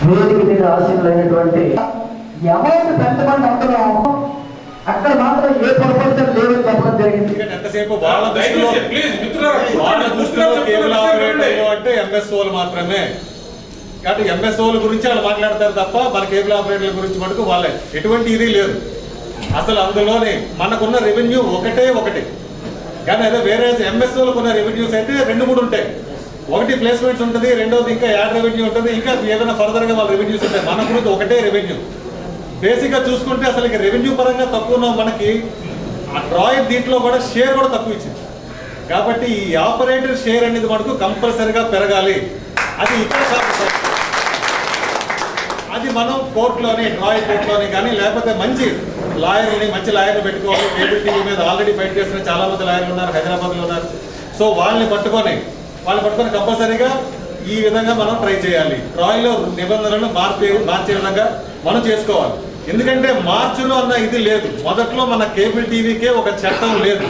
వేదిక మీద ఆశీనులైనటువంటి ఎవరైతే పెంచమని అంటున్నాం అక్కడ మాత్రం ఏ పొరపాటు లేదని చెప్పడం జరిగింది. ఎంతసేపు వాళ్ళ దృష్టిలో కేబుల్ ఆపరేటర్ అంటే ఎంఎస్ఓలు మాత్రమే. కాబట్టి ఎంఎస్ఓల గురించి వాళ్ళు మాట్లాడతారు తప్ప మన కేబుల్ ఆపరేటర్ల గురించి మటుకు వాళ్ళే ఎటువంటి ఇది లేదు. అసలు అందులోనే మనకున్న రెవెన్యూ ఒకటి. కానీ అదే వేరే ఎంఎస్ఓలకు ఉన్న రెవెన్యూస్ అయితే 2-3 ఉంటాయి. ఒకటి ప్లేస్మెంట్స్ ఉంటుంది, రెండోది ఇంకా యాడ్ రెవెన్యూ ఉంటుంది, ఇంకా ఏదైనా ఫర్దర్గా వాళ్ళ రెవెన్యూస్ ఉంటాయి. మన గురించి ఒకటే రెవెన్యూ. బేసిక్గా చూసుకుంటే అసలు ఇక రెవెన్యూ పరంగా తక్కువ ఉన్నాం. మనకి ఆ డ్రాయింగ్ దీంట్లో కూడా షేర్ కూడా తక్కువ ఇచ్చింది. కాబట్టి ఈ ఆపరేటర్ షేర్ అనేది మనకు కంపల్సరీగా పెరగాలి. అది ఇక్కడ అది మనం కోర్టులోని డ్రాయింగ్ కోర్టులోని కానీ లేకపోతే మంచి లాయర్ని పెట్టుకోవాలి. కేబుల్ టీవీ మీద ఆల్రెడీ ఫైట్ చేస్తున్న చాలా మంది లాయర్లు ఉన్నారు, హైదరాబాద్లో ఉన్నారు. సో వాళ్ళని పట్టుకొని కంపల్సరీగా ఈ విధంగా మనం ట్రై చేయాలి. డ్రాయింగ్లో నిబంధనలను మార్చే విధంగా మనం చేసుకోవాలి. ఎందుకంటే మార్చులు అన్న ఇది లేదు. మొదట్లో మన కేబుల్ టీవీకే ఒక చట్టం లేదు.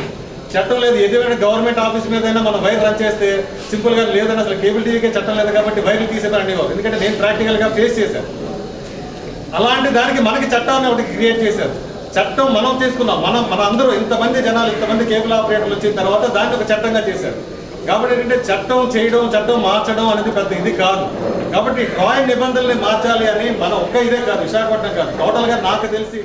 ఏదైనా గవర్నమెంట్ ఆఫీస్ మీదైనా మనం వైర్ రన్ చేస్తే సింపుల్గా లేదని అసలు కేబుల్ టీవీకే చట్టం లేదు కాబట్టి వైర్లు తీసేదాన్ని. ఎందుకంటే నేను ప్రాక్టికల్గా ఫేస్ చేశాను. అలాంటి దానికి మనకి చట్టాన్ని ఒకటి క్రియేట్ చేశారు. చట్టం మనం తీసుకున్నాం. మన అందరూ ఇంతమంది జనాలు ఇంతమంది కేబుల్ ఆపరేటర్లు వచ్చిన తర్వాత దాన్ని ఒక చట్టంగా చేశారు. కాబట్టి ఏంటంటే చట్టం మార్చడం అనేది పెద్ద ఇది కాదు. కాబట్టి డ్రాయింగ్ నిబంధనల్ని మార్చాలి అని మన ఒక్క ఇదే కాదు, విశాఖపట్నం కాదు, టోటల్గా నాకు తెలిసి